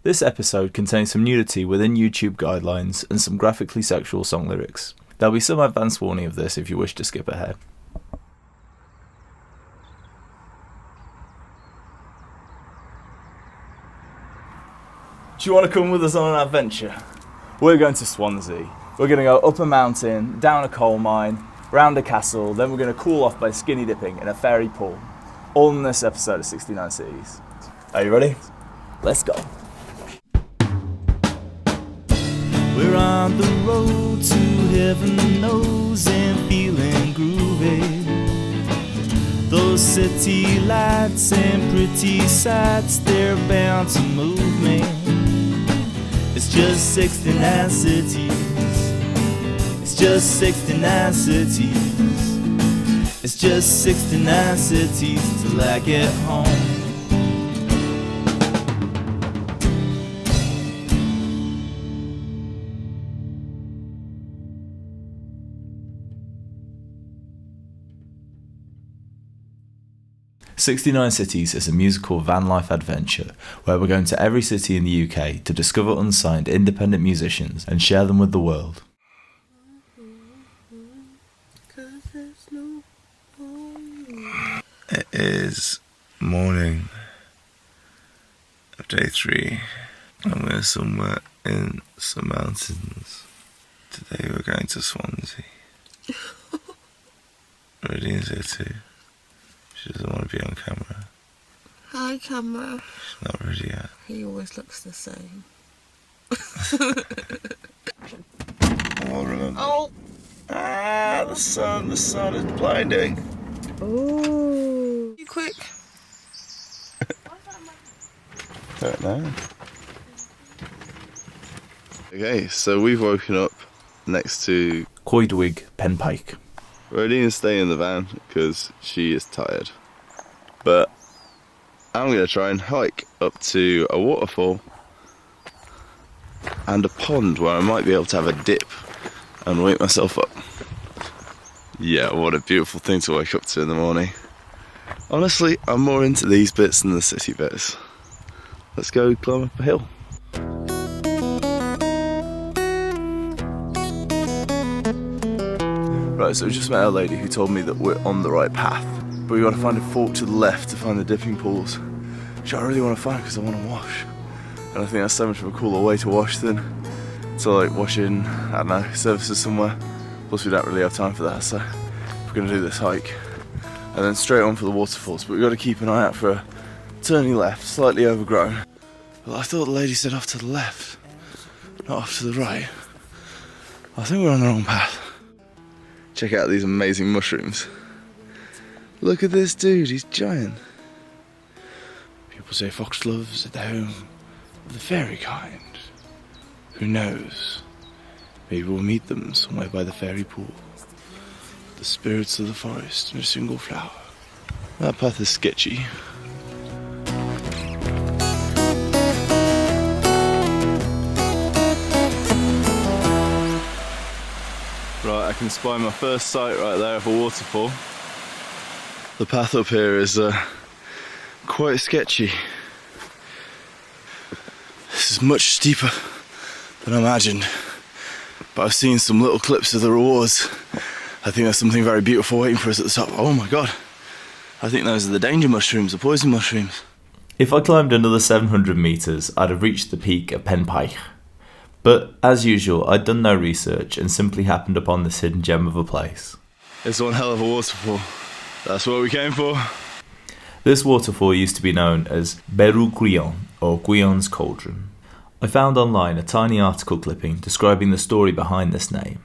This episode contains some nudity within YouTube guidelines and some graphically sexual song lyrics. There'll be some advance warning of this if you wish to skip ahead. Do you want to come with us on an adventure? We're going to Swansea. We're going to go up a mountain, down a coal mine, round a castle, then we're going to cool off by skinny dipping in a fairy pool. All in this episode of 69 Cities. Are you ready? Let's go. We're on the road to heaven knows and feeling groovy. Those city lights and pretty sights, they're bound to move me. It's just 69 cities. It's just 69 cities. It's just 69 cities till I get home. "69 Cities" is a musical van life adventure where we're going to every city in the UK to discover unsigned independent musicians and share them with the world. It is morning of day 3 and we're somewhere in some mountains. Today we're going to Swansea. Rodhine's here too. She doesn't want to be on camera. Hi, camera. She's not ready yet. He always looks the same. Oh, remember. Oh! The sun is blinding. Ooh. You quick. Don't know. Okay, so we've woken up next to Coedwig Penpike. Rodhine is staying in the van because she is tired. But I'm going to try and hike up to a waterfall and a pond where I might be able to have a dip and wake myself up. Yeah, what a beautiful thing to wake up to in the morning. Honestly, I'm more into these bits than the city bits. Let's go climb up a hill. Right, so we just met a lady who told me that we're on the right path, but we got to find a fork to the left to find the dipping pools, which I really want to find because I want to wash. And I think that's so much of a cooler way to wash than to like wash in, I don't know, services somewhere. Plus we don't really have time for that, so we're going to do this hike and then straight on for the waterfalls. But we've got to keep an eye out for a turning left, slightly overgrown. Well, I thought the lady said off to the left, not off to the right. I think we're on the wrong path. Check out these amazing mushrooms. Look at this dude, he's giant. People say foxgloves are the home of the fairy kind. Who knows? Maybe we'll meet them somewhere by the fairy pool. The spirits of the forest in a single flower. That path is sketchy. Right, I can spy my first sight right there of a waterfall. The path up here is quite sketchy. This is much steeper than I imagined, but I've seen some little clips of the rewards. I think there's something very beautiful waiting for us at the top. Oh my god, I think those are the danger mushrooms, the poison mushrooms. If I climbed another 700 metres, I'd have reached the peak of Penpike. But, as usual, I'd done no research and simply happened upon this hidden gem of a place. It's one hell of a waterfall. That's what we came for. This waterfall used to be known as Beru Guion, or Guion's Cauldron. I found online a tiny article clipping describing the story behind this name,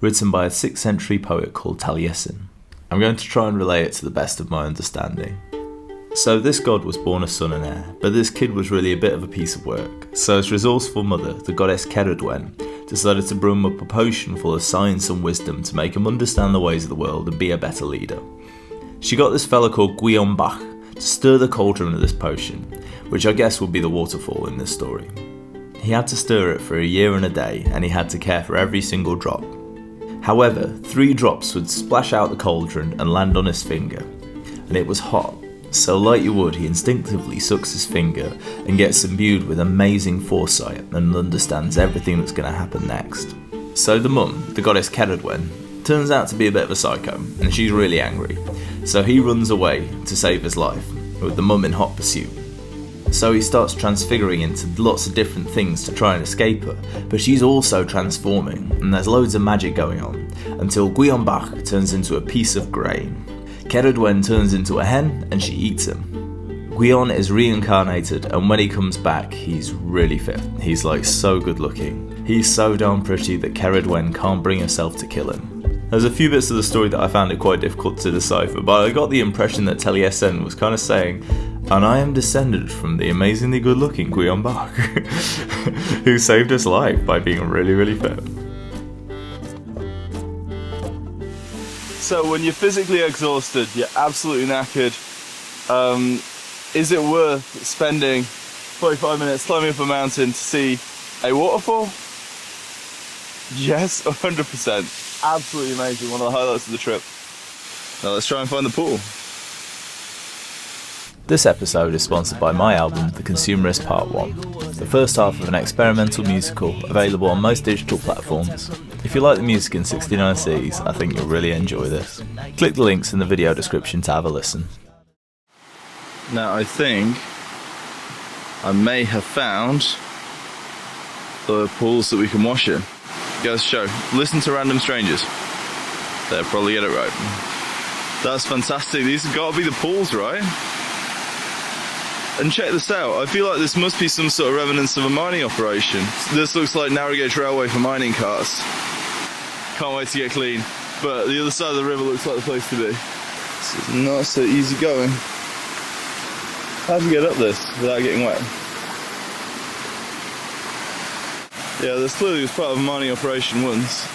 written by a 6th century poet called Taliessin. I'm going to try and relay it to the best of my understanding. So this god was born a son and heir, but this kid was really a bit of a piece of work. So his resourceful mother, the goddess Ceridwen, decided to brew him up a potion full of science and wisdom to make him understand the ways of the world and be a better leader. She got this fella called Guion Bach to stir the cauldron of this potion, which I guess would be the waterfall in this story. He had to stir it for a year and a day, and he had to care for every single drop. However, 3 drops would splash out the cauldron and land on his finger, and it was hot, So like you would, he instinctively sucks his finger and gets imbued with amazing foresight and understands everything that's going to happen next. So the mum, the goddess Ceridwen, turns out to be a bit of a psycho, and she's really angry. So he runs away to save his life, with the mum in hot pursuit. So he starts transfiguring into lots of different things to try and escape her, but she's also transforming, and there's loads of magic going on, until Gwion turns into a piece of grain. Ceridwen turns into a hen, and she eats him. Gwion is reincarnated, and when he comes back, he's really fit. He's like so good looking. He's so darn pretty that Ceridwen can't bring herself to kill him. There's a few bits of the story that I found it quite difficult to decipher, but I got the impression that Taliessin was kind of saying, and I am descended from the amazingly good looking Gwion who saved his life by being really, really fit. So when you're physically exhausted, you're absolutely knackered, is it worth spending 45 minutes climbing up a mountain to see a waterfall? Yes, 100%. Absolutely amazing, one of the highlights of the trip. Now let's try and find the pool. This episode is sponsored by my album, The Consumerist Part 1, the first half of an experimental musical available on most digital platforms. If you like the music in 69Cs, I think you'll really enjoy this. Click the links in the video description to have a listen. Now I think I may have found the pools that we can wash in. Guys, show. Listen to random strangers. They'll probably get it right. That's fantastic. These have got to be the pools, right? And check this out. I feel like this must be some sort of remnants of a mining operation. This looks like narrow gauge railway for mining cars. Can't wait to get clean. But the other side of the river looks like the place to be. This is not so easy going. How do you get up this without getting wet? Yeah, this clearly was part of a mining operation once,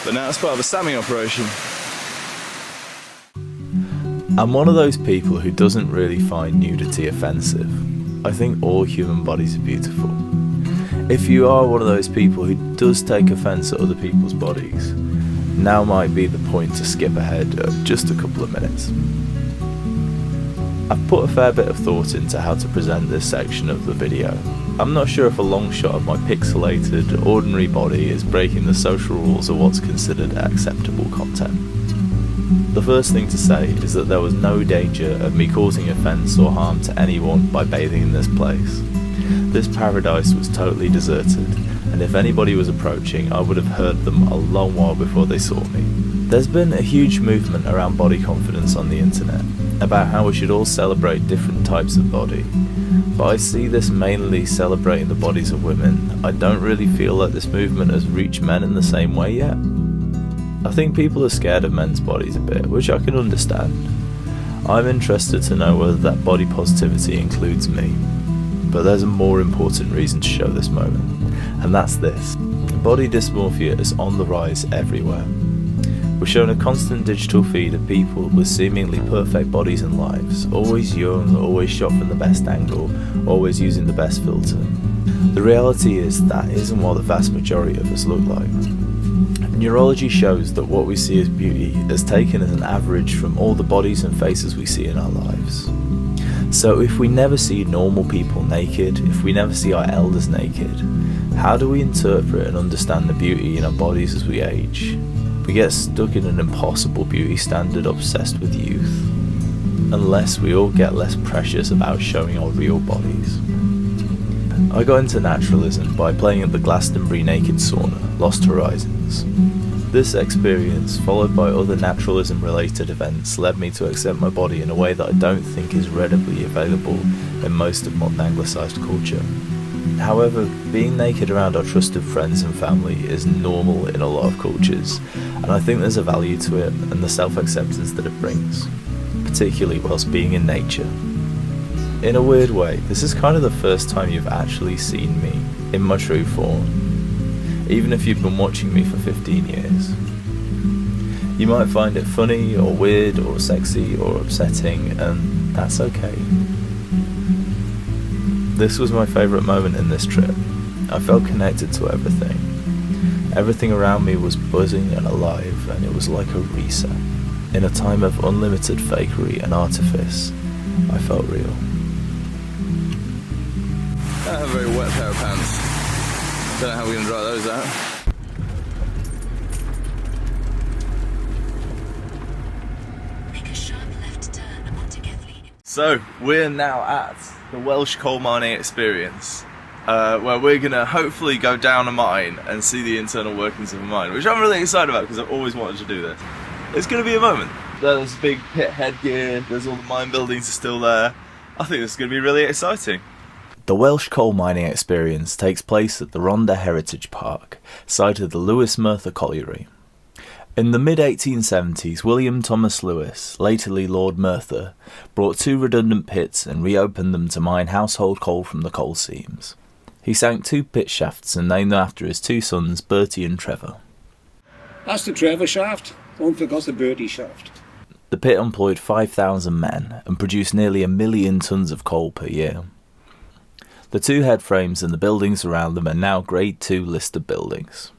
but now it's part of a salmon operation. I'm one of those people who doesn't really find nudity offensive. I think all human bodies are beautiful. If you are one of those people who does take offence at other people's bodies, now might be the point to skip ahead just a couple of minutes. I've put a fair bit of thought into how to present this section of the video. I'm not sure if a long shot of my pixelated, ordinary body is breaking the social rules of what's considered acceptable content. The first thing to say is that there was no danger of me causing offence or harm to anyone by bathing in this place. This paradise was totally deserted, and if anybody was approaching, I would have heard them a long while before they saw me. There's been a huge movement around body confidence on the internet, about how we should all celebrate different types of body, but I see this mainly celebrating the bodies of women. I don't really feel like this movement has reached men in the same way yet. I think people are scared of men's bodies a bit, which I can understand. I'm interested to know whether that body positivity includes me, but there's a more important reason to show this moment, and that's this. Body dysmorphia is on the rise everywhere. We're shown a constant digital feed of people with seemingly perfect bodies and lives, always young, always shot from the best angle, always using the best filter. The reality is that isn't what the vast majority of us look like. Neurology shows that what we see as beauty is taken as an average from all the bodies and faces we see in our lives. So if we never see normal people naked, if we never see our elders naked, how do we interpret and understand the beauty in our bodies as we age? We get stuck in an impossible beauty standard obsessed with youth, unless we all get less precious about showing our real bodies. I got into naturalism by playing at the Glastonbury naked sauna, Lost Horizons. This experience, followed by other naturalism related events, led me to accept my body in a way that I don't think is readily available in most of modern anglicised culture. However, being naked around our trusted friends and family is normal in a lot of cultures, and I think there's a value to it and the self-acceptance that it brings, particularly whilst being in nature. In a weird way, this is kind of the first time you've actually seen me in my true form, even if you've been watching me for 15 years. You might find it funny or weird or sexy or upsetting, and that's okay. This was my favourite moment in this trip. I felt connected to everything. Everything around me was buzzing and alive, and it was like a reset. In a time of unlimited fakery and artifice, I felt real. I have a very wet pair of pants. Don't know how we're going to dry those out. Make a sharp left turn onto Gethley. So, we're now at the Welsh coal mining experience, where we're going to hopefully go down a mine and see the internal workings of a mine, which I'm really excited about because I've always wanted to do this. It's going to be a moment. There's a big pit headgear, there's all the mine buildings are still there. I think this is going to be really exciting. The Welsh coal mining experience takes place at the Rhondda Heritage Park, site of the Lewis Merthyr Colliery. In the mid-1870s, William Thomas Lewis, latterly Lord Merthyr, brought 2 redundant pits and reopened them to mine household coal from the coal seams. He sank 2 pit shafts and named them after his 2 sons, Bertie and Trevor. That's the Trevor shaft. Don't forget the Bertie shaft. The pit employed 5,000 men and produced nearly 1 million tonnes of coal per year. The 2 head frames and the buildings around them are now Grade 2 listed buildings.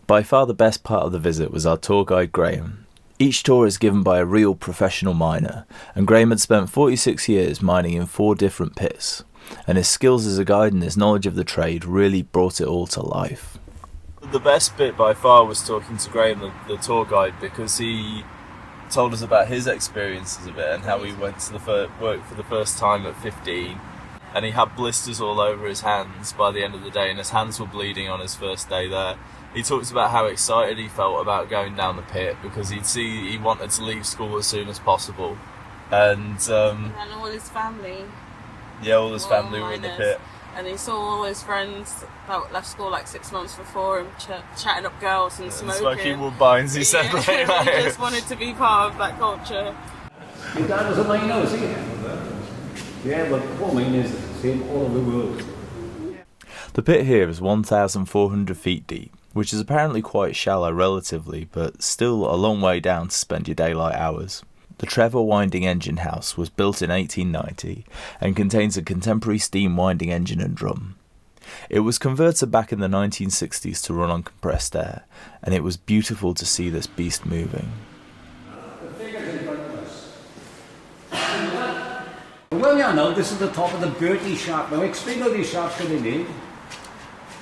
By far the best part of the visit was our tour guide Graham. Each tour is given by a real professional miner, and Graham had spent 46 years mining in 4 different pits, and his skills as a guide and his knowledge of the trade really brought it all to life. The best bit by far was talking to Graham, the tour guide, because he told us about his experiences of it and how he went to the work for the first time at 15, and he had blisters all over his hands by the end of the day, and his hands were bleeding on his first day there. He talks about how excited he felt about going down the pit because he wanted to leave school as soon as possible, and And all his family. yeah, all his were all family were in the miners. pit. And he saw all his friends that left school like 6 months before him chatting up girls and Smoking woodbines, he said. Yeah. He just wanted to be part of that culture. Your dad was a miner, was he? Yeah, well, coal mining is the same all over the world. The pit here is 1,400 feet deep, which is apparently quite shallow relatively, but still a long way down to spend your daylight hours. The Trevor winding engine house was built in 1890 and contains a contemporary steam winding engine and drum. It was converted back in the 1960s to run on compressed air, and it was beautiful to see this beast moving. Well, yeah, now this is the top of the Bertie shaft. Now, explain how these shafts got made.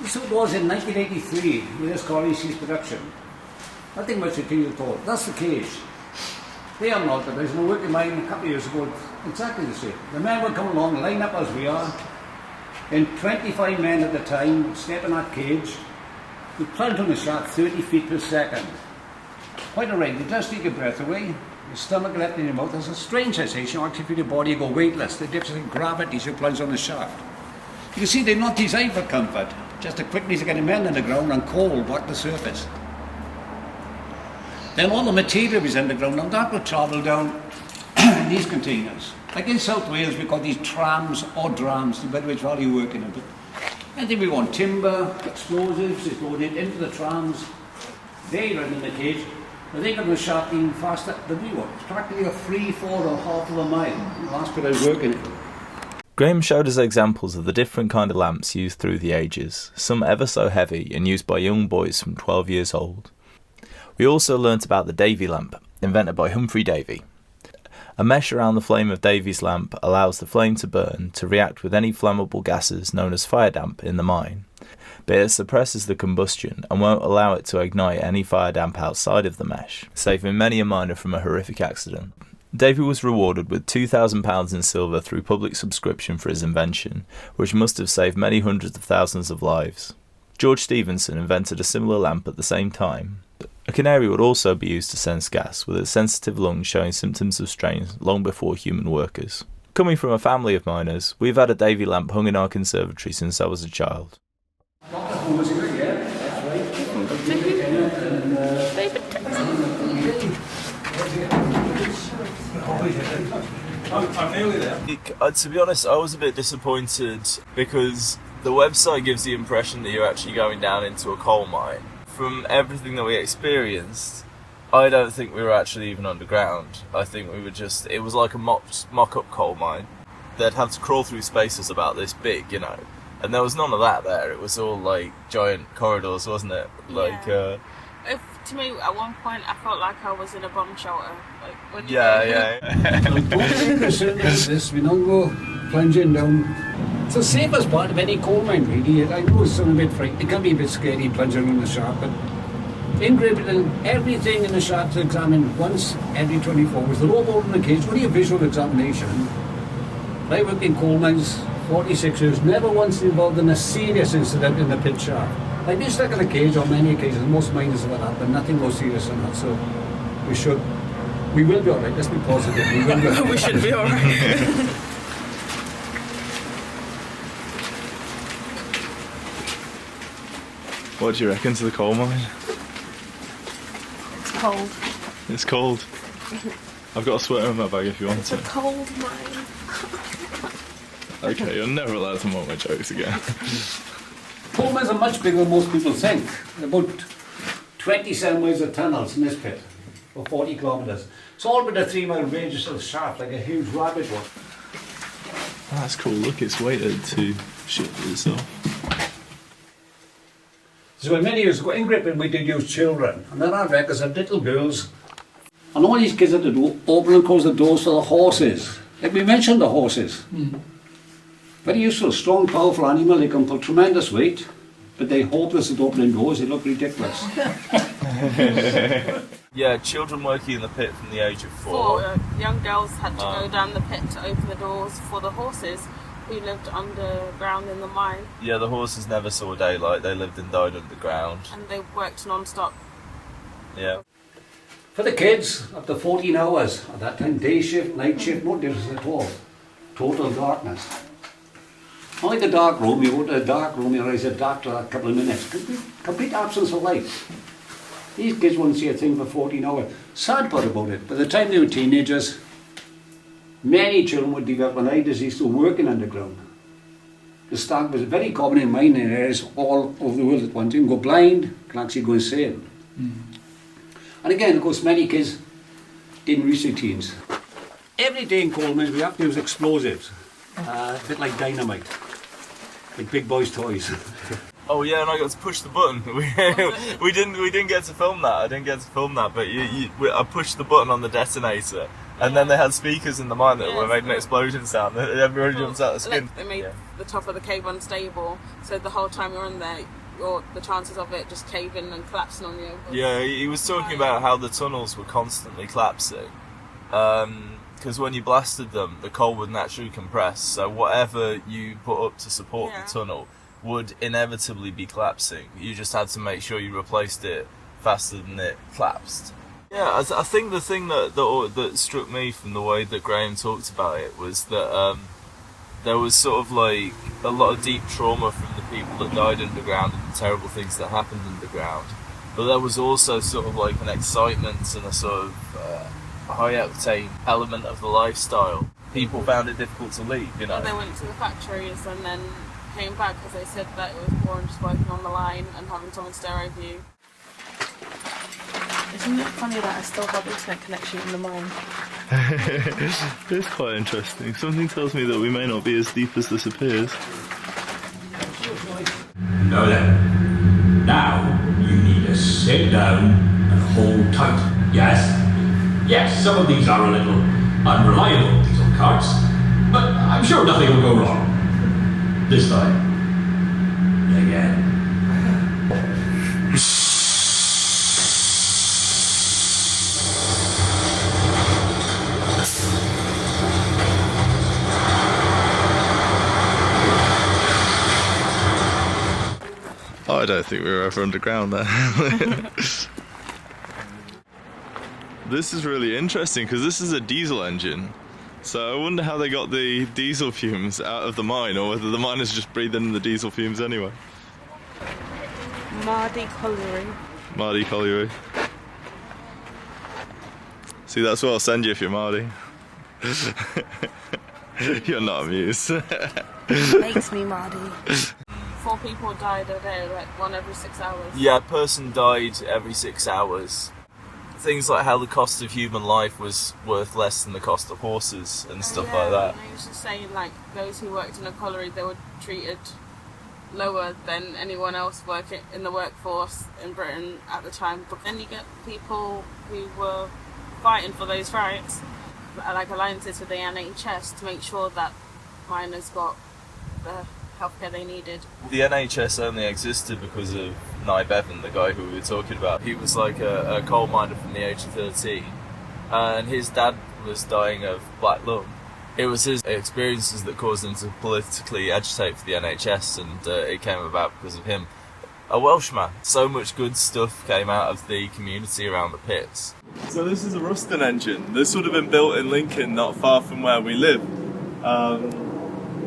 This was in 1983 with this colliery ceased production. Nothing much to tell you at all. That's the cage. They are not, but there's no work in mine a couple of years ago, exactly the same. The men would come along, line up as we are, and 25 men at the time step in that cage. We plant on the shaft 30 feet per second. Quite all right, it does take your breath away. Your stomach left in your mouth. There's a strange sensation, actually feel your body go weightless. The difference in gravity as you plunge on the shaft. You can see they're not designed for comfort, just to quickly get a man in the ground and coal back the surface. Then all the material is underground, and that will travel down in these containers. Like in South Wales, we've got these trams or drams, depending which valley you work in. And then we want timber, explosives, it's loaded into the trams. They run in the cage, but they got the shaft even faster than we want. It's practically a free fall of half of a mile. The last bit I was working it. Graham showed us examples of the different kind of lamps used through the ages, some ever so heavy and used by young boys from 12 years old. We also learnt about the Davy lamp, invented by Humphrey Davy. A mesh around the flame of Davy's lamp allows the flame to burn to react with any flammable gases known as fire damp in the mine, but it suppresses the combustion and won't allow it to ignite any fire damp outside of the mesh, saving many a miner from a horrific accident. Davy was rewarded with £2,000 in silver through public subscription for his invention, which must have saved many hundreds of thousands of lives. George Stephenson invented a similar lamp at the same time. A canary would also be used to sense gas, with its sensitive lungs showing symptoms of strain long before human workers. Coming from a family of miners, we've had a Davy lamp hung in our conservatory since I was a child. I'm nearly there. To be honest, I was a bit disappointed because the website gives the impression that you're actually going down into a coal mine. From everything that we experienced, I don't think we were actually even underground. I think we were just, it was like a mock-up coal mine. They'd have to crawl through spaces about this big, you know, and there was none of that there. It was all like giant corridors, wasn't it? Like, To me, at one point, I felt like I was in a bomb shelter. Like, when you Don't be concerned about this. We don't go plunging down. It's the safest part of any coal mine, really. I know it's a bit frightening. It can be a bit scary plunging in the shaft, but in Great Britain, everything in the shaft is examined once every 24 hours. They're all board in the cage, only a visual examination. I worked in coal mines 46 years, never once involved in a serious incident in the pit shaft. I've been stuck in a cage on many occasions, most miners have had that, but nothing more serious than that, so we will be alright, let's be positive, we will be alright. We should be alright. What do you reckon to the coal mine? It's cold. It's cold. I've got a sweater in my bag if you want It's a it. cold mine. Okay, you're never allowed to mock my jokes again. Coal mines are much bigger than most people think. About 27 miles of tunnels in this pit, for 40 kilometres. It's all with a 3-mile radius of shaft, like a huge rabbit one. That's cool, look, it's weighted to shift itself. So many years ago in Great Britain we did use children, and there are records of little girls. And all these kids had to do, open and close the doors for the horses. Like we mentioned the horses. Very useful, strong, powerful animal, they can pull tremendous weight, but they're hopeless at opening doors, they look ridiculous. Yeah, children working in the pit from the age of 4. Young girls had to go down the pit to open the doors for the horses who lived underground in the mine. Yeah, the horses never saw daylight, they lived and died underground. And they worked non-stop. Yeah. For the kids, up to 14 hours, at that time, day shift, night shift, no difference at all. Total darkness. Only the dark room, you go to the dark room, you realise it's dark for a couple of minutes. Complete absence of light. These kids wouldn't see a thing for 14 hours. Sad part about it, by the time they were teenagers, many children would develop an eye disease through working underground. The stag was very common in mining areas all over the world at one time. You can go blind, can actually go insane. And again, of course, many kids didn't reach their teens. Every day in coal mines we have to use explosives, a bit like dynamite, like big boys' toys. Oh yeah, and I got to push the button. We didn't get to film that. I didn't get to film that, but I pushed the button on the detonator, and then they had speakers in the mine that were made an explosion sound. Everybody jumped out of the skin. They made the top of the cave unstable, so the whole time you're in there, the chances of it just caving and collapsing on you. Yeah, he was talking about how the tunnels were constantly collapsing. Because when you blasted them, the coal would naturally compress, so whatever you put up to support the tunnel would inevitably be collapsing. You just had to make sure you replaced it faster than it collapsed. Yeah, I think the thing that struck me from the way that Graham talked about it was that there was sort of like a lot of deep trauma from the people that died underground and the terrible things that happened underground. But there was also sort of like an excitement and a sort of high-octane element of the lifestyle. People found it difficult to leave, you know. And they went to the factories and then came back because they said that it was boring just working on the line and having someone stare over you. Isn't it funny that I still have internet connection in the mine? It's quite interesting. Something tells me that we may not be as deep as this appears. Now then, now you need to sit down and hold tight. Yes? Yes, some of these are a little unreliable diesel carts, but I'm sure nothing will go wrong. This time. Again. Oh, I don't think we were ever underground there. This is really interesting because this is a diesel engine. So I wonder how they got the diesel fumes out of the mine, or whether the miners just breathed in the diesel fumes anyway. Mardy Colliery. Mardy Colliery. See, that's what I'll send you if you're Mardy. You're not amused. Makes me Mardy. 4 people died a day, like one every 6 hours. Yeah, a person died every 6 hours. Things like how the cost of human life was worth less than the cost of horses and stuff like that. And I was just saying, like, those who worked in a colliery, they were treated lower than anyone else working in the workforce in Britain at the time. But then you get people who were fighting for those rights, like alliances with the NHS, to make sure that miners got the healthcare they needed. The NHS only existed because of Nye Bevan, the guy who we were talking about. He was like a coal miner from the age of 13, and his dad was dying of black lung. It was his experiences that caused him to politically agitate for the NHS, and it came about because of him. A Welshman. So much good stuff came out of the community around the pits. So this is a Ruston engine. This would have been built in Lincoln, not far from where we live.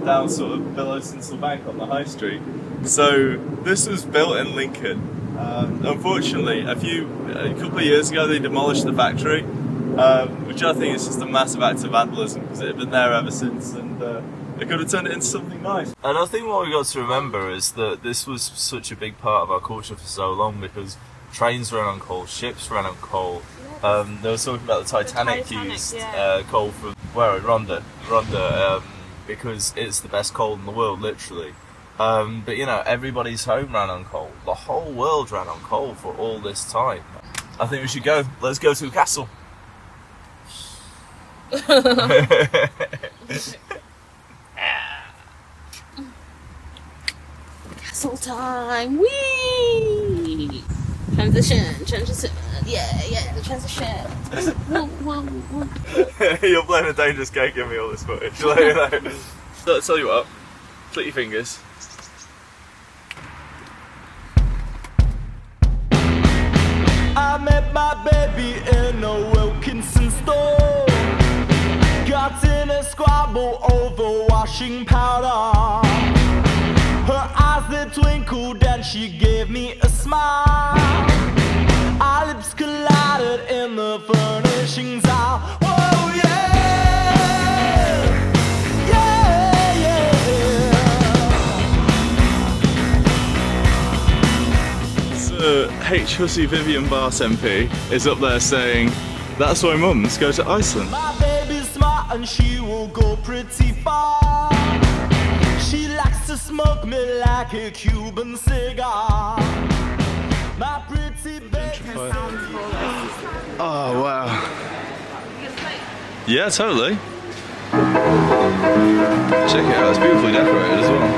Down sort of below Sinsel Bank on the High Street. So this was built in Lincoln. Unfortunately, a couple of years ago they demolished the factory, which I think is just a massive act of vandalism because it had been there ever since, and they could have turned it into something nice. And I think what we got to remember is that this was such a big part of our culture for so long, because trains ran on coal, ships ran on coal. They were talking about the Titanic used coal from Rhondda, because it's the best coal in the world, literally. But you know, everybody's home ran on coal. The whole world ran on coal for all this time. I think we should go. Let's go to a castle. Castle time! Whee! Transition, yeah, the transition. You're playing a dangerous game, giving me all this footage. So, I'll tell you what, click your fingers. I met my baby in a Wilkinson store. Got in a squabble over washing powder. Her eyes they twinkled and she gave me a smile. Our lips collided in the furnishings aisle. Oh yeah, yeah, yeah. So H. Hussey Vivian Bart MP is up there saying, "That's why mums go to Iceland." My baby's smart and she will go pretty far. She likes to smoke me like a Cuban cigar. My pretty baby. Oh wow. Yeah, totally. Check it out, it's beautifully decorated as well.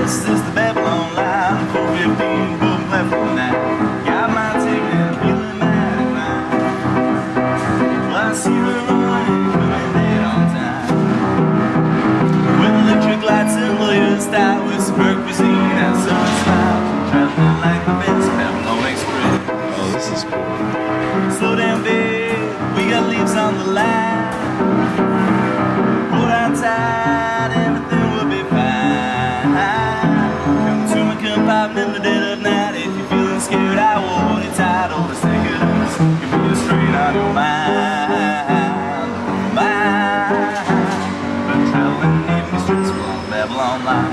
This is the Babylon line, 415 book left from that. Got my ticket, feeling mad at night. Well, I see the line coming late on time. With electric lights and lawyers style, with superb cuisine and summer smile. Traveling like the best Babylon Express. Oh, this is cool. Slow down, babe, we got leaves on the line. Hold on tight, everything will be fine. In the dead of night, if you're feeling scared, I will hold you tight. All the seconds, you put a strain on your mind, But traveling in the streets on Babylon line.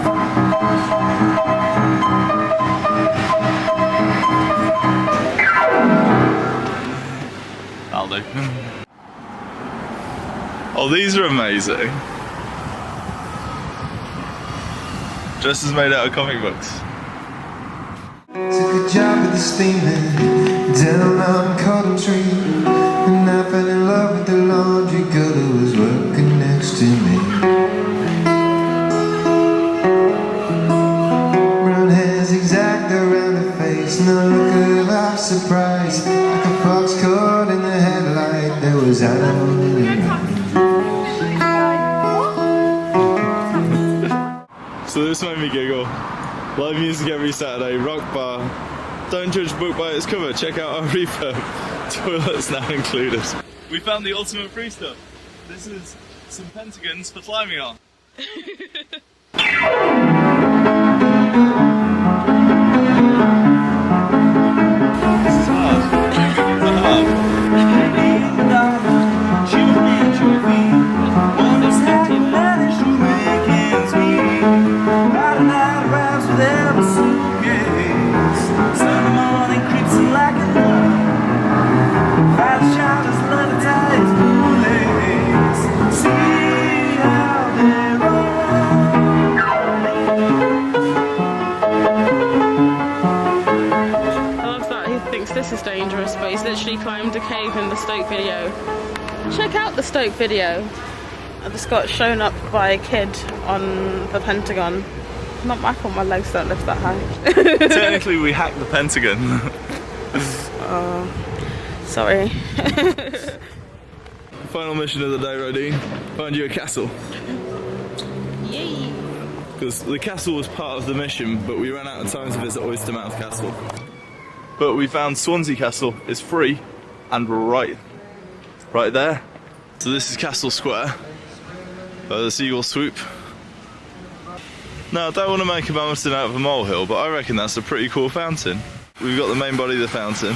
I'll do. Oh, these are amazing. Dresses made out of comic books. Took a job at the steaming down on Coventry, and I fell in love with the laundry girl who was working next to me. Brown hair zigzagged around her face, and a look of half surprise, like a fox caught in the headlight. There was animal in the So this made me giggle. Live music every Saturday, rock bar. Don't judge a book by its cover, check out our refurb. Toilets now included. We found the ultimate free stuff. This is some pentagons for climbing on. This is hard. It's hard. this is dangerous, but he's literally climbed a cave in the Stoke video. Check out the Stoke video. I just got shown up by a kid on the Pentagon. Not my fault, my legs don't lift that high. Technically, we hacked the Pentagon. Oh, sorry. Final mission of the day, Rodhine. Find you a castle. Yay! Because the castle was part of the mission, but we ran out of time to visit Oystermouth Castle. But we found Swansea Castle. It's free and right there. So this is Castle Square. The seagull swoop. Now, I don't want to make a mountain out of a molehill, but I reckon that's a pretty cool fountain. We've got the main body of the fountain.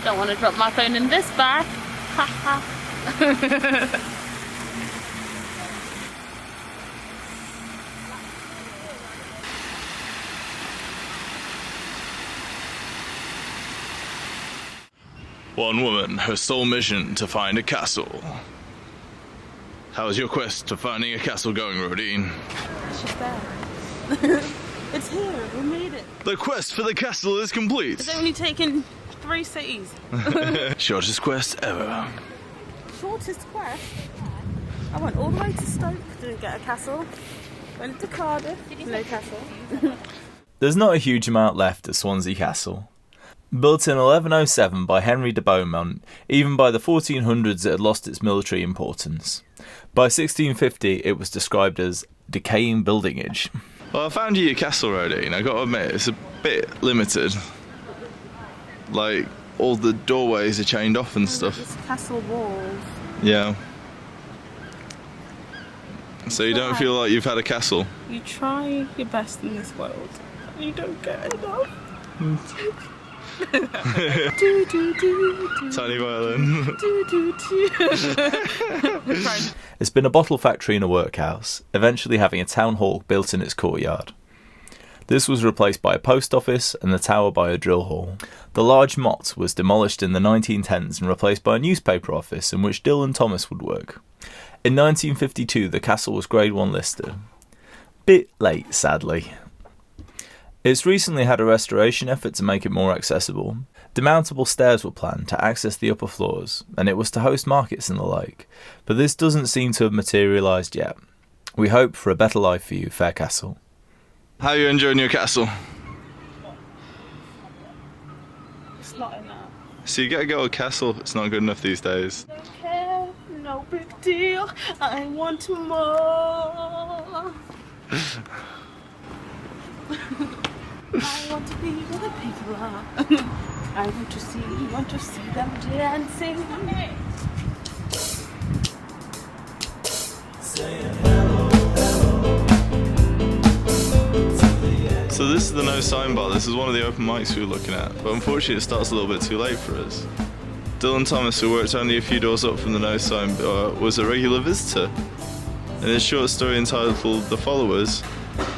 Don't want to drop my phone in this bath. Ha ha. One woman, her sole mission to find a castle. How is your quest to finding a castle going, Rodhine? It's just there. It's here, we made it. The quest for the castle is complete. It's only taken 3 cities. Shortest quest ever. Shortest quest? I went all the way to Stoke, didn't get a castle. Went to Cardiff, no castle. There's not a huge amount left at Swansea Castle. Built in 1107 by Henry de Beaumont, even by the 1400s it had lost its military importance. By 1650 it was described as decaying buildingage. Well, I found you your castle, Rodhine. I gotta admit, it's a bit limited. Like, all the doorways are chained off and stuff. It's castle walls. Yeah. So you don't feel like you've had a castle? You try your best in this world, and you don't get enough. Tiny violin. It's been a bottle factory and a workhouse, eventually having a town hall built in its courtyard. This was replaced by a post office and the tower by a drill hall. The large motte was demolished in the 1910s and replaced by a newspaper office in which Dill and Thomas would work. In 1952 the castle was Grade 1 listed. Bit late, sadly. It's recently had a restoration effort to make it more accessible. Demountable stairs were planned to access the upper floors, and it was to host markets and the like, but this doesn't seem to have materialised yet. We hope for a better life for you, Fair Castle. How are you enjoying your castle? It's not enough. So you gotta go to a castle, it's not good enough these days. Don't care, no big deal, I want more. I want to be where the people are. I want to see them dancing. So this is the No Sign Bar. This is one of the open mics we were looking at, but unfortunately it starts a little bit too late for us. Dylan Thomas, who worked only a few doors up from the No Sign Bar, was a regular visitor. In his short story entitled The Followers,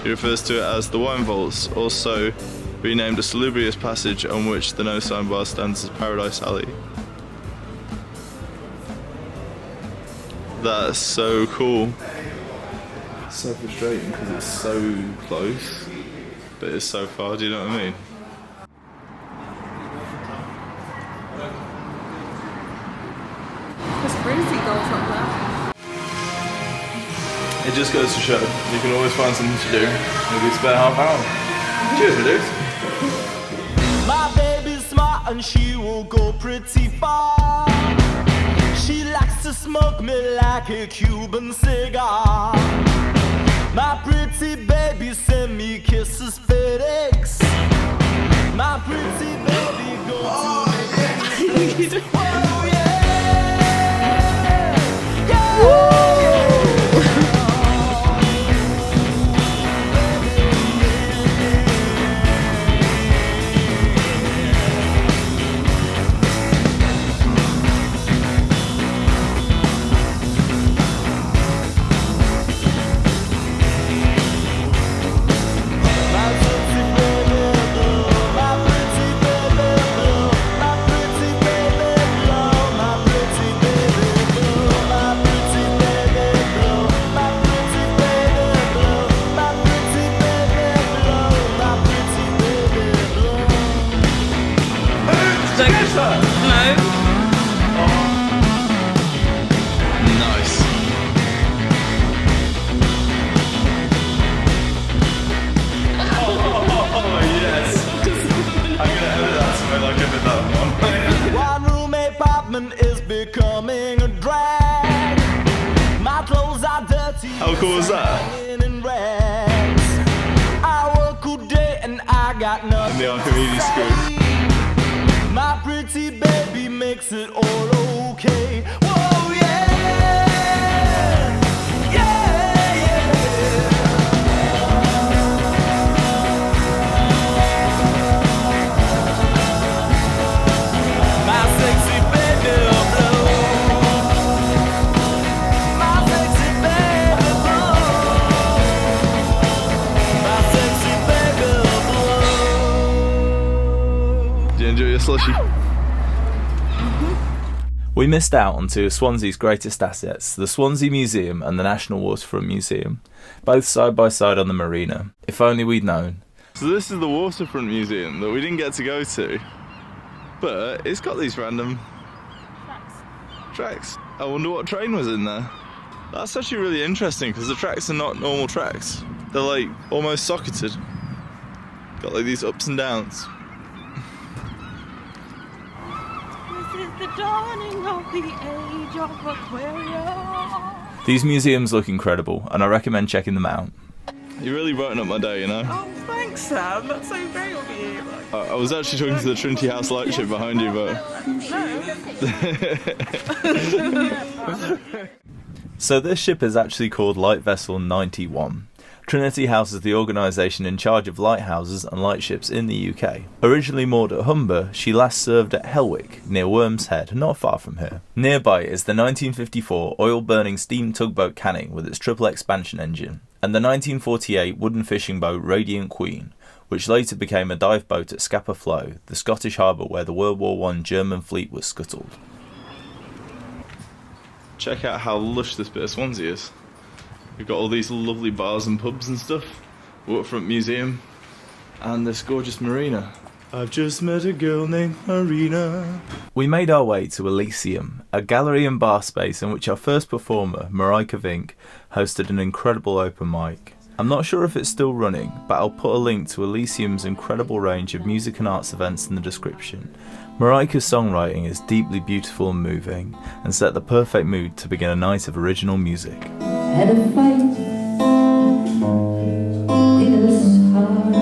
he refers to it as the Wine Vaults, also renamed a salubrious passage on which the No Sign Bar stands as Paradise Alley. That's so cool. It's so frustrating because it's so close, but it's so far, do you know what I mean? There's crazy goals up there. It just goes to show, you can always find something to do. Maybe spare half hour. Cheers, my dudes. My baby's smart and she will go pretty far. She likes to smoke me like a Cuban cigar. My pretty baby send me kisses, FedEx. My pretty baby go to me. Oh yeah. How cool was that? In the Archimedes screw. My pretty baby makes it all okay. Whoa, yeah, yeah, yeah. My sexy baby blue. My sexy baby blue. My sexy baby blue. Did you enjoy your slushy? We missed out on two of Swansea's greatest assets, the Swansea Museum and the National Waterfront Museum, both side by side on the marina. If only we'd known. So this is the Waterfront Museum that we didn't get to go to, but it's got these random tracks. I wonder what train was in there. That's actually really interesting because the tracks are not normal tracks. They're like almost socketed. Got like these ups and downs. This is the dawning of the age of Aquarius. These museums look incredible and I recommend checking them out. You're really brighten up my day, you know? Oh, thanks, Sam. That's so great of you. I was actually talking to the Trinity House lightship behind you, but... So this ship is actually called Light Vessel 91. Trinity House is the organisation in charge of lighthouses and lightships in the UK. Originally moored at Humber, she last served at Helwick, near Worm's Head, not far from here. Nearby is the 1954 oil-burning steam tugboat Canning with its triple expansion engine, and the 1948 wooden fishing boat Radiant Queen, which later became a dive boat at Scapa Flow, the Scottish harbour where the World War I German fleet was scuttled. Check out how lush this bit of Swansea is. We've got all these lovely bars and pubs and stuff, Waterfront Museum, and this gorgeous marina. I've just met a girl named Marina. We made our way to Elysium, a gallery and bar space in which our first performer, Marieke Vink, hosted an incredible open mic. I'm not sure if it's still running, but I'll put a link to Elysium's incredible range of music and arts events in the description. Marieka's songwriting is deeply beautiful and moving, and set the perfect mood to begin a night of original music. Had a fight in his heart.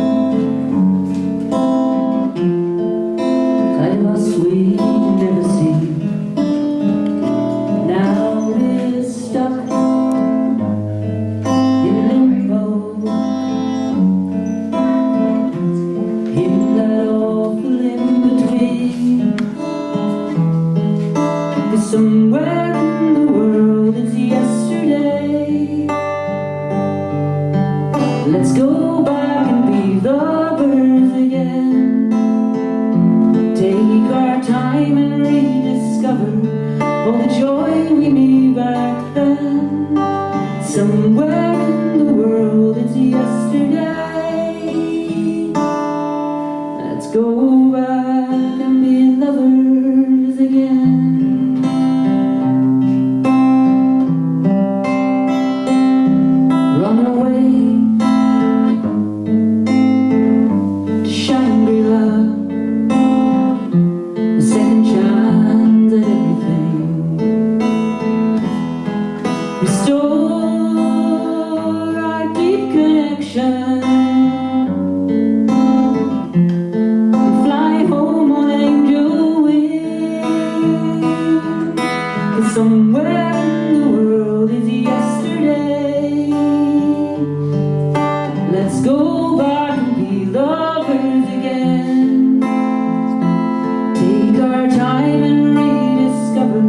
Time lost we never see. Now we're stuck in limbo, in that awful in between. There's somewhere in the world it's yesterday. Let's go back and be lovers again. Take our time and rediscover all the joy we knew back then. Somewhere in the world it's yesterday. Let's go back and be lovers again. Run away to Shangri-La, a second chance at everything. Restore our deep connection and fly home on angel wings. 'Cause somewhere in the world is yesterday. Let's go back and be lovers again. Take our time and rediscover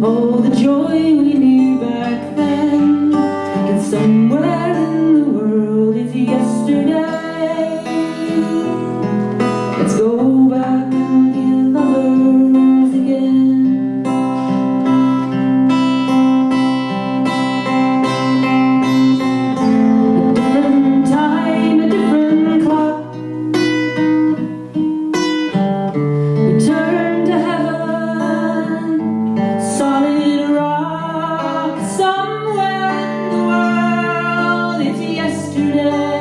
all the joy we knew back then. And somewhere in the world is yesterday. Let's go back and be lovers again. A different time, a different clock. Return to heaven, solid rock. Somewhere in the world it's yesterday.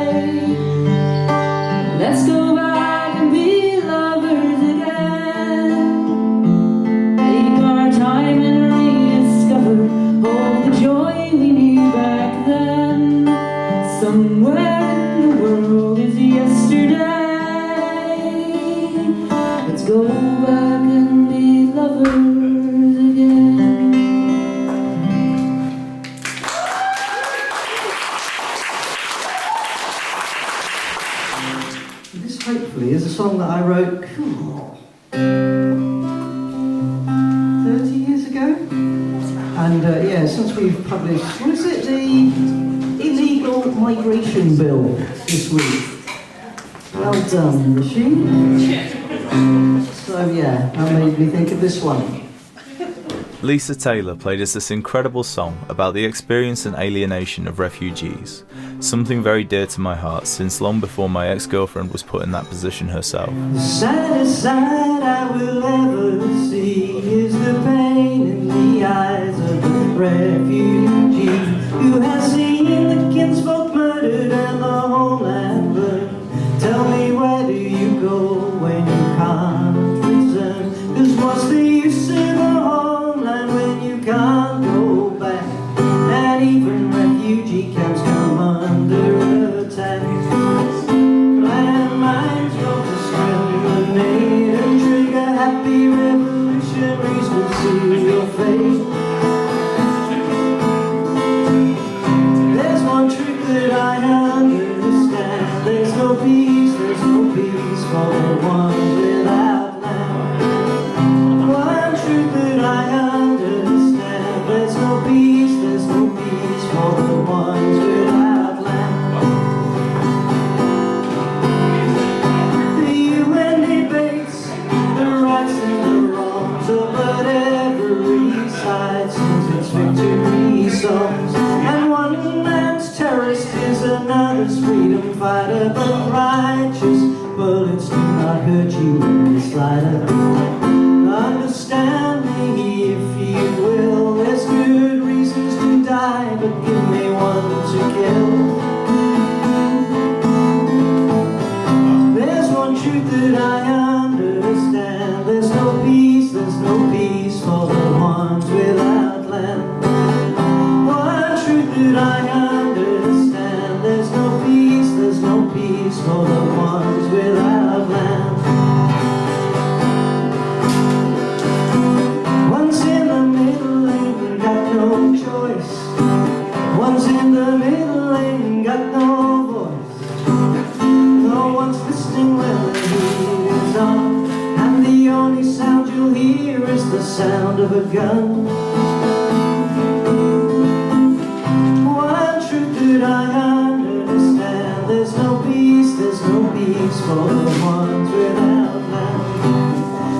Let's go back and be lovers. go back and be lovers again. This hopefully is a song that I wrote 30 years ago. And yeah, since we've published, what is it, the illegal migration bill this week. Well done, machine. So yeah, that made me think of this one. Lisa Taylor played us this incredible song about the experience and alienation of refugees, something very dear to my heart since long before my ex-girlfriend was put in that position herself. The saddest sight I will ever see is the pain in the eyes of the refugee who has seen the kinsfolk murdered and the homeland burned. Tell me, where do you go when you can't return? 'Cause what's the use of a homeland when you can't go back? And even refugee camps come under attack. Landmines go to discriminate and trigger happy revolutionaries will seal your fate. There's one truth that I understand. There's no peace for the ones without land. One truth that I understand. There's no peace for the ones without land. The UN debates the rights and the wrongs of but every side sings its victory songs. And one man's terrorist is another's freedom fighter, but righteous bullets do not hurt you in the slightest. Understand me if you will. There's good reasons to die, but give me one to kill. There's one truth that I understand. There's no peace for the ones without land. One truth that I understand. There's no peace for the ones without land. One's in the middle ain't got no choice. One's in the middle ain't got no voice. No one's listening when the heat is on, and the only sound you'll hear is the sound of a gun. One truth that I understand. There's no peace for the ones without land.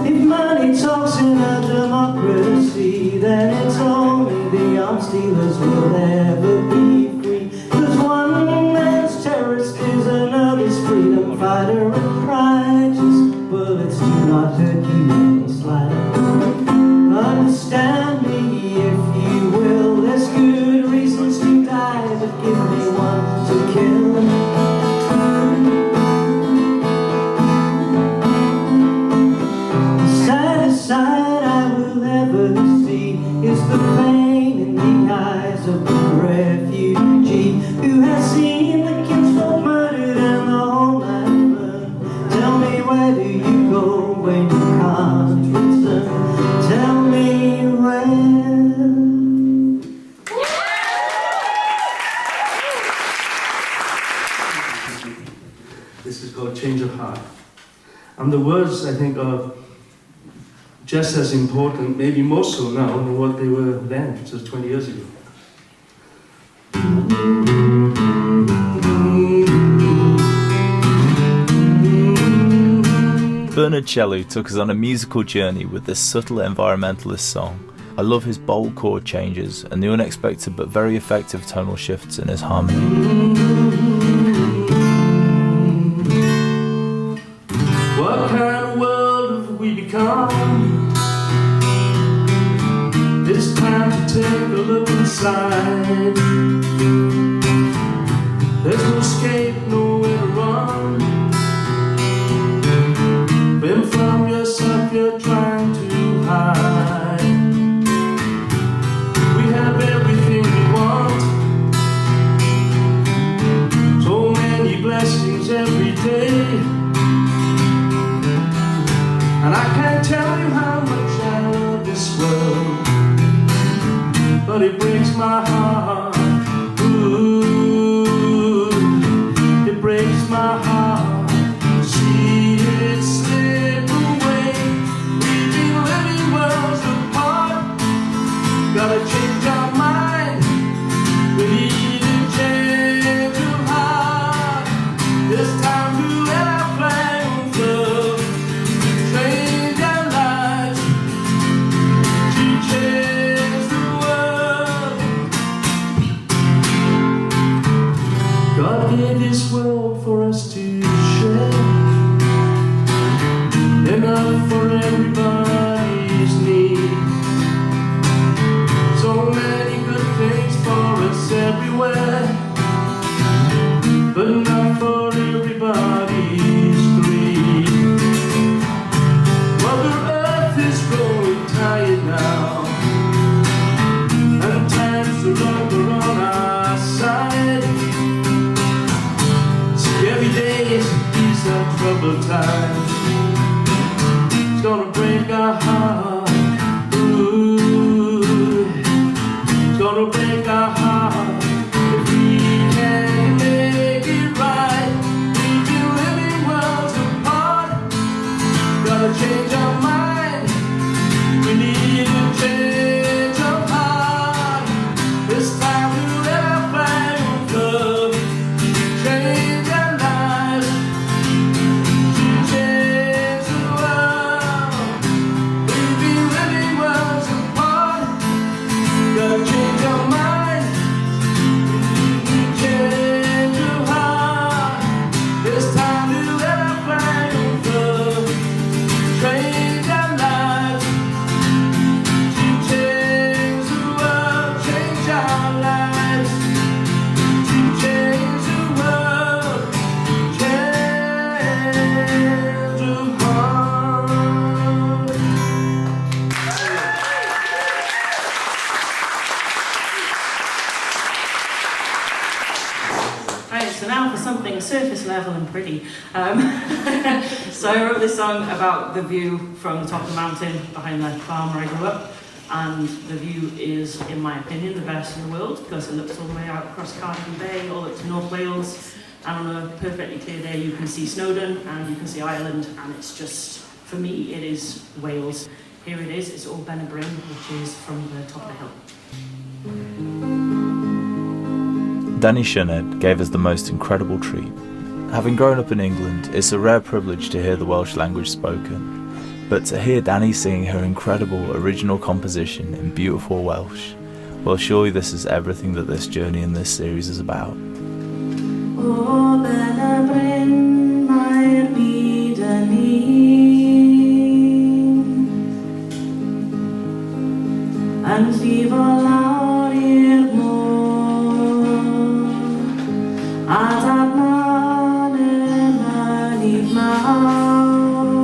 If money talks in a democracy, then it's only the arms dealers will ever be free. 'Cause one man's terrorist is another's freedom fighter, and righteous bullets do not hurt you any slightest. Understand me if you will. There's good reasons to die, but give me one to kill. The saddest sight I will ever see is the pain in the eyes of the refugee who has seen the kinsfolk murdered and the homeland burned. Tell me, where do you go when you can't return? Tell me where. This is called Change of Heart. And the words, I think, are just as important, maybe more so now than what they were then, just 20 years ago. Bernard Chelu took us on a musical journey with this subtle environmentalist song. I love his bold chord changes and the unexpected but very effective tonal shifts in his harmony. What kind of world have we become? It's time to take a look inside. There's no escape, nowhere to run. When from yourself you're trying to hide. We have everything we want, so many blessings every day. And I can't tell you how much I love this world, but it breaks my heart. Ooh, it breaks my heart. See it slip away. We've been living worlds apart. Gotta change our mind. We need a change of heart. It's time to let our flames love change our lives, to change the world. God gave this world for us to share, enough for everybody's need. So many good things for us everywhere, but not for everybody's greed. Mother Earth is growing tired now, and time's no longer on our side. See, every day is a troubled time. It's gonna break our heart. Ooh, it's gonna break our heart if we can't make it right. We've been living worlds apart. Gotta change our mind. We need a change of heart. It's time to let our flames love change our lives, to change the world. We've been living worlds apart. Gotta change our mind. We need to change our heart. It's time to let our flames love change our lives, to change the world, change our lives, to change the world, change the heart. Right, so now for something surface level and pretty. So I wrote this song about the view from the top of the mountain behind the farm where I grew up, and the view is, in my opinion, the best in the world because it looks all the way out across Cardigan Bay, all up to North Wales, and on a perfectly clear day you can see Snowdon and you can see Ireland, and it's just, for me, it is Wales. Here it is, it's all Ben y Bryn, which is from the top of the hill. Danny Sinned gave us the most incredible treat. Having grown up in England, it's a rare privilege to hear the Welsh language spoken, but to hear Danny singing her incredible original composition in beautiful Welsh, well, surely this is everything that this journey in this series is about. O Ben y Bryn, mae'r byd yn un, yn llifo lawr i'r môr, a dadman yn mynydd mawr,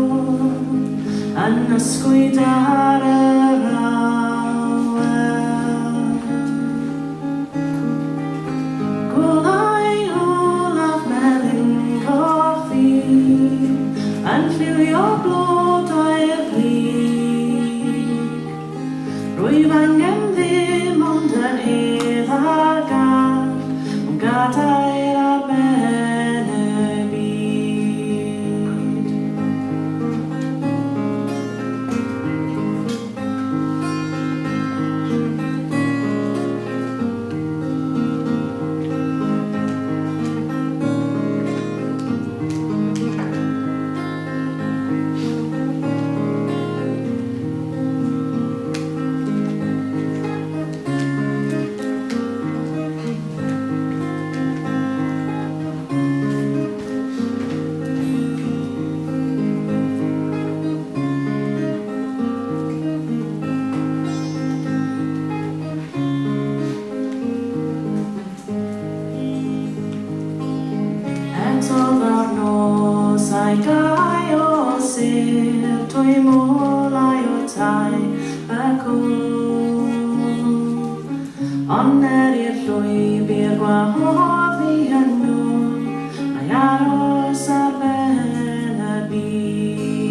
yn ysgwyd ar yr awyr. Gwlau olaf melyn coffi, yn lliwio blodau'r glig. Rwyf angen ddim ond yn hedd a gall, ond gadair ar ben y byd. Ai gai o sir, dwy molau o tai y cwm. Ond i'r llwybr gwahoddi yn nhw, mae aros ar ben y byd.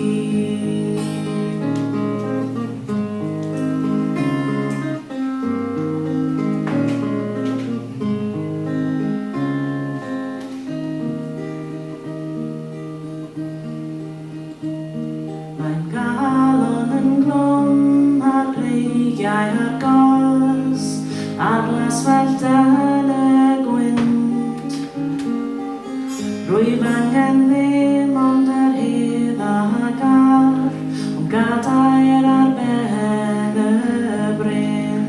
er gås, alla svältade gwynt. Rwyfangen ddim ond yr heddagar, ond gadair ar ben y bryn.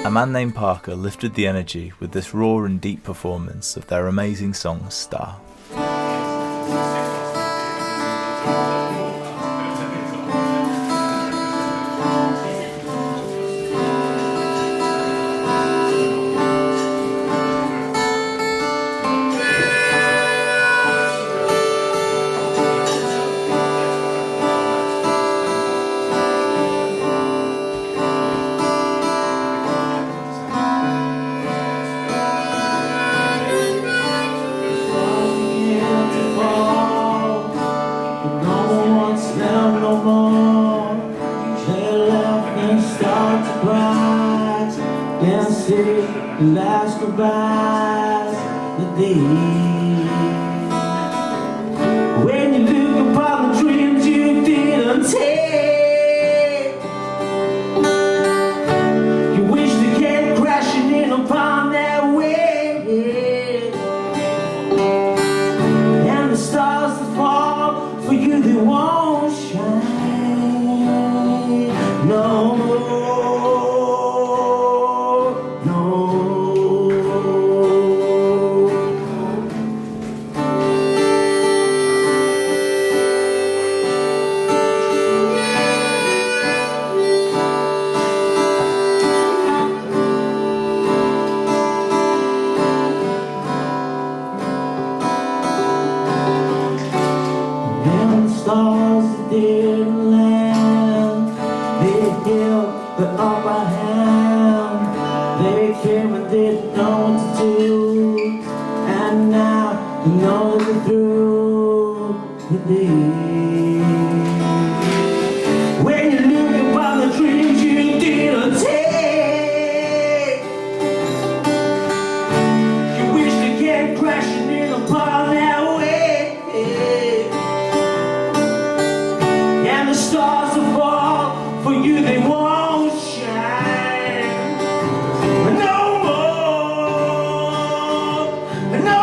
A man named Parker lifted the energy with this raw and deep performance of their amazing song Star. Last goodbye the day when you look upon the dreams you didn't take. You wish they came crashing in upon their way, and the stars that fall for you they won't shine no more. Stars that didn't land, they held the upper hand. They came and didn't know what to do, and now you know they're through the day. When you look upon the dreams you didn't take, you wish they came crashing in upon their way. And the stars will fall for you, they won't shine no more, no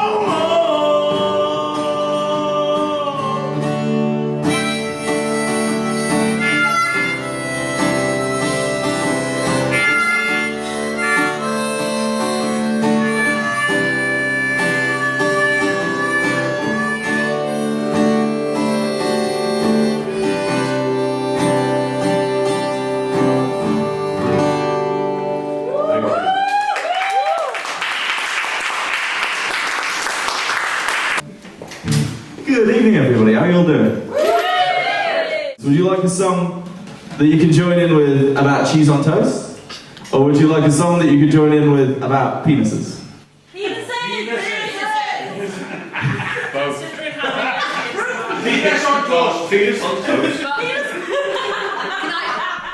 Good evening, everybody. How are you all doing? Would you like a song that you can join in with about cheese on toast? Or would you like a song that you could join in with about penises?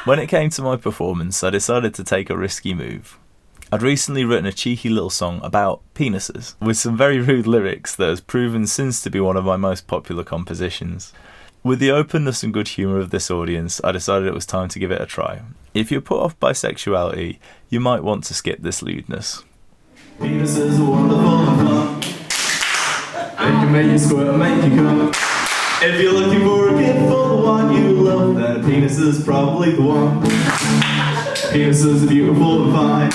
When it came to my performance, I decided to take a risky move. I'd recently written a cheeky little song about penises, with some very rude lyrics that has proven since to be one of my most popular compositions. With the openness and good humour of this audience, I decided it was time to give it a try. If you're put off by sexuality, you might want to skip this lewdness. Penises are wonderful and fun. They can make you squirt and make you come. If you're looking for a gift for the one you love, then a penis is probably the one. Penises are beautiful and fine.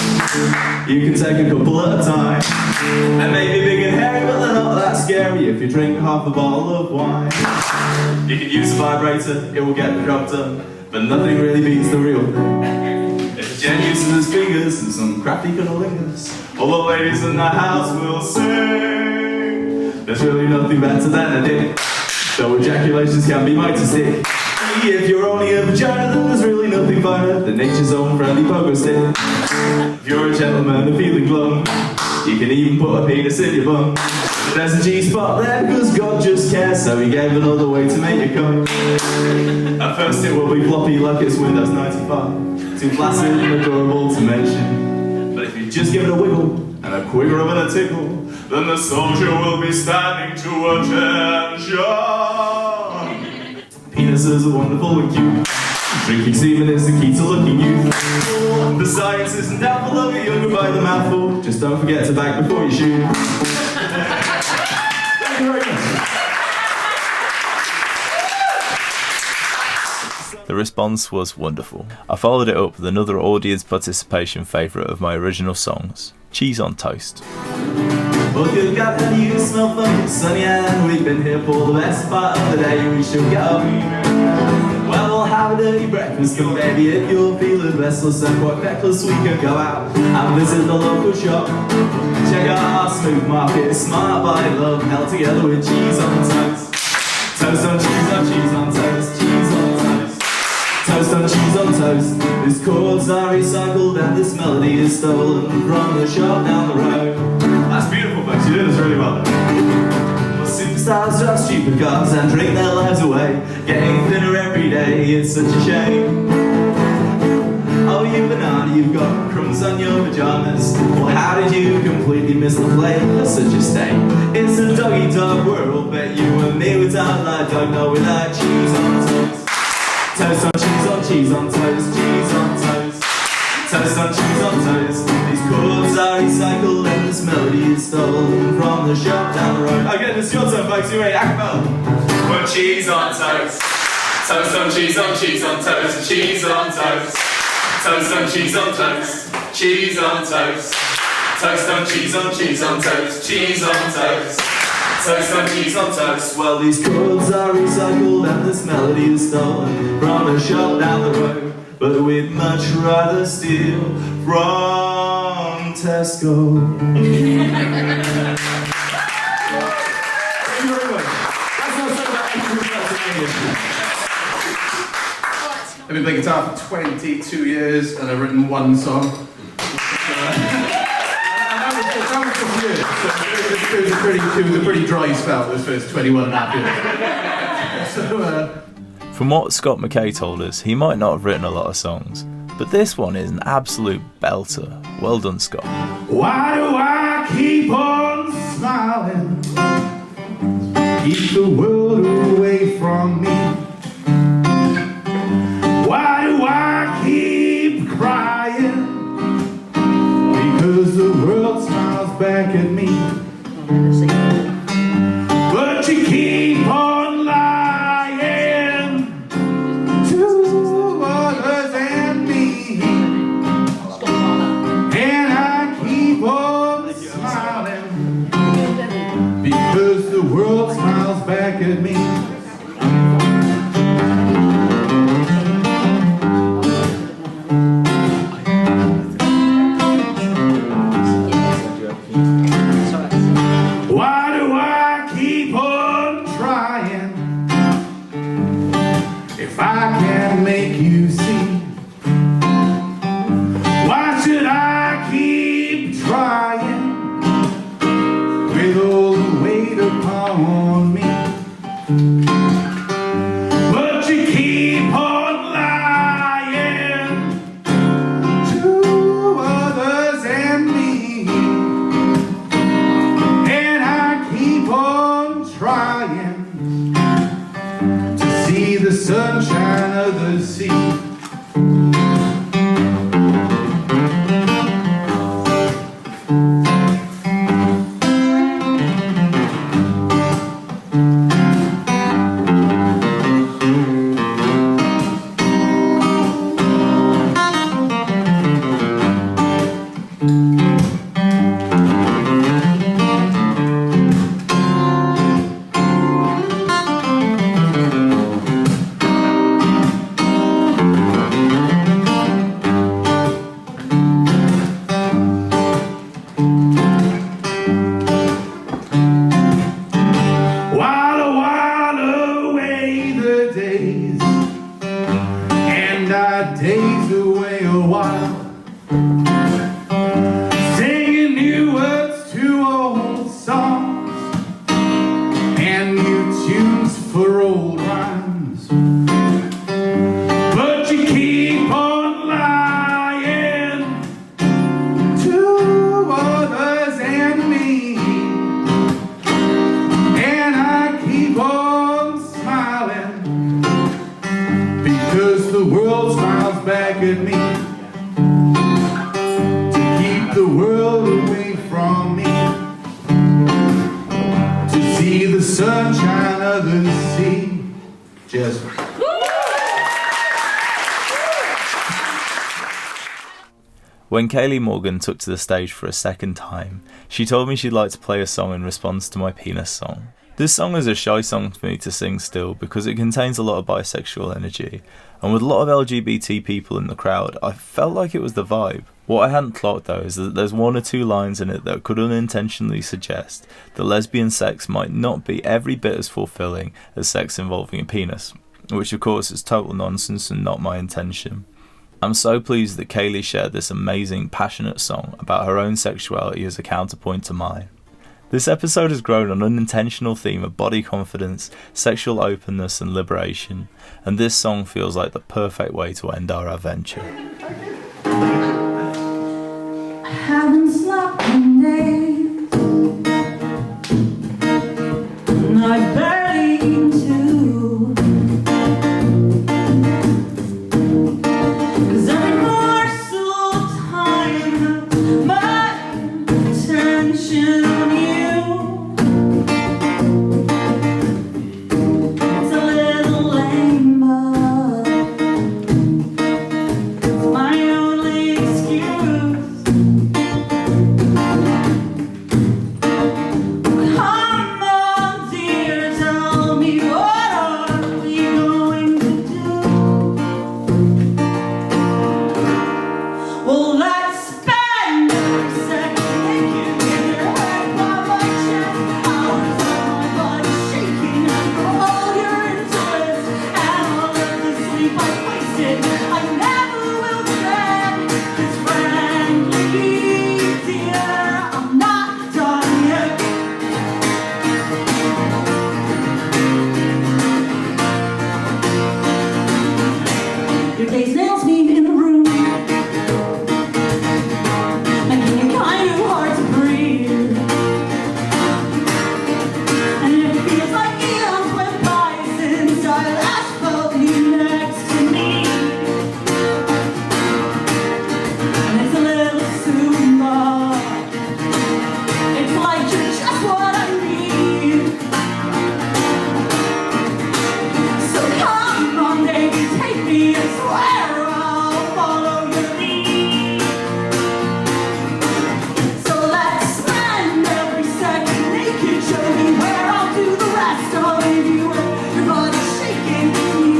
You can take a couple at a time. And maybe big and hairy, but they're not that scary if you drink half a bottle of wine. You can use a vibrator, it will get the job done, but nothing really beats the real thing. If a gent uses his fingers and some crafty cunnilingus, all the ladies in the house will sing. There's really nothing better than a dick, though ejaculations can be mighty sick. See, if you're only a vagina, then there's really nothing finer than nature's own friendly pogo stick. If you're a gentleman and feeling glum, you can even put a penis in your bum. There's a G-spot there because God just cares, so he gave another way to make you come. At first it will be floppy like it's Windows 95, too flaccid and adorable to mention. But if you just give it a wiggle and a quick rub and a tickle, then the soldier will be standing to attention. Penises are wonderful and cute. Drinking semen is the key to looking youth. The science isn't doubtful, they'll get younger by the mouthful. Just don't forget to bag before you shoot. Thank you very much. The response was wonderful. I followed it up with another audience participation favourite of my original songs, Cheese on Toast. Well, good God, how do you smell funky, sunny, and we've been here for the best part of the day. We should go. Well, we'll have a dirty breakfast, come baby, if you're feeling restless and quite feckless, we could go out and visit the local shop. Check out our smooth market, smart by love, held together with cheese on toast. Toast on cheese on cheese on toast, cheese on toast. Toast on cheese on toast. These chords are recycled and this melody is stolen from the shop down the road. That's beautiful, folks, you did this really well. Well, superstars drive stupid cars and drink their lives away, getting thinner every day, it's such a shame. Oh, you banana, you've got crumbs on your pajamas. Well, how did you completely miss the play? That's such a stain. It's a dog-eat-dog world, bet you and me without that dog, no, without cheese on toast. Toast on cheese on cheese on toast, cheese on toast. Toast on cheese on toast. These chords are recycled and this melody is stolen from the shop down the road. Okay, this is your turn, folks, you ready? Acapella. Well, cheese on toast. Toast on cheese on cheese on toast, cheese on toast. Toast on cheese on toast, cheese on toast. Toast on cheese on cheese on toast, cheese on toast. Toast on cheese on toast. Well, these chords are recycled and this melody is stolen from a shop down the road, but we'd much rather steal from Tesco. Thank you very much. That's not something about English. I've been playing guitar for 22 years and I've written one song. And that was just years. So it was a pretty dry spell, those first 21 and a half years. From what Scott McKay told us, he might not have written a lot of songs, but this one is an absolute belter. Well done, Scott. Why do I keep on smiling? Keep the world away from me. Why do I keep crying? Because the world smiles back at me. But you keep on lying to others and me. And I keep on smiling because the world smiles back at me. and new tunes for old rhymes. But you keep on lying to others and me, and I keep on smiling because the world smiles back at me. To keep the world away from me, to see the sunshine others see. Cheers. When Kaylee Morgan took to the stage for a second time, she told me she'd like to play a song in response to my penis song. This song is a shy song for me to sing still because it contains a lot of bisexual energy, and with a lot of LGBT people in the crowd, I felt like it was the vibe. What I hadn't clocked though is that there's one or two lines in it that could unintentionally suggest that lesbian sex might not be every bit as fulfilling as sex involving a penis, which of course is total nonsense and not my intention. I'm so pleased that Kaylee shared this amazing, passionate song about her own sexuality as a counterpoint to mine. This episode has grown an unintentional theme of body confidence, sexual openness and liberation, and this song feels like the perfect way to end our adventure. I haven't slept in days, and I've barely eaten too. 'Cause every morsel of time, my attention on you. It's a little lame, but it's my only excuse. Come on, dear, tell me, what are we going to do? Well, let's spend every second naked in your head by my chest. Hours of my body shaking for all your interest, and all of the sleep I wasted, I never will regret. 'Cause frankly, dear, I'm not done yet. Your gaze nails me in the room, making it kind of hard to breathe. And it feels like eons went by since I last felt you next to me. And it's a little soon, but it's like you're just what I need. So come on, baby, take me, I swear I'll follow your lead. So let's spend every second naked, show me where I'll do the rest. I'll leave you with your body shaking,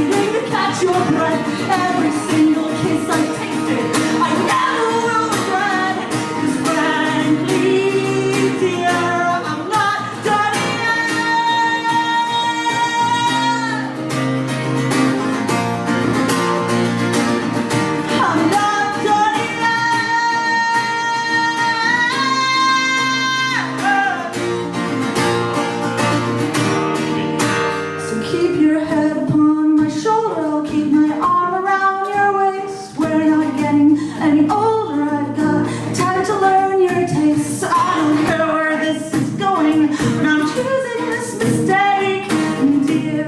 needing to catch your breath. Every single kiss I tasted, I never will regret. 'Cause frankly, dear, I'm not done yet. I'm not done yet. So keep your head upon my shoulder, I'll keep my arm around your waist. We're not getting any older, I've got time to learn your tastes. I don't care where this is going, but I'm choosing this mistake. And dear,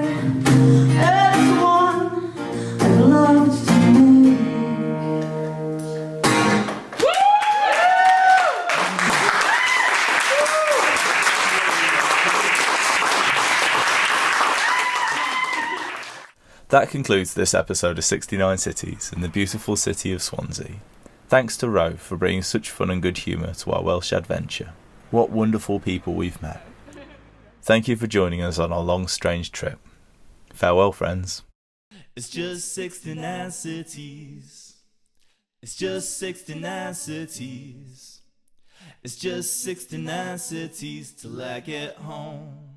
it's one I've loved to make. That concludes this episode of 69 Cities in the beautiful city of Swansea. Thanks to Ro for bringing such fun and good humour to our Welsh adventure. What wonderful people we've met. Thank you for joining us on our long, strange trip. Farewell, friends. It's just 69 cities. It's just 69 cities. It's just 69 cities till I get home.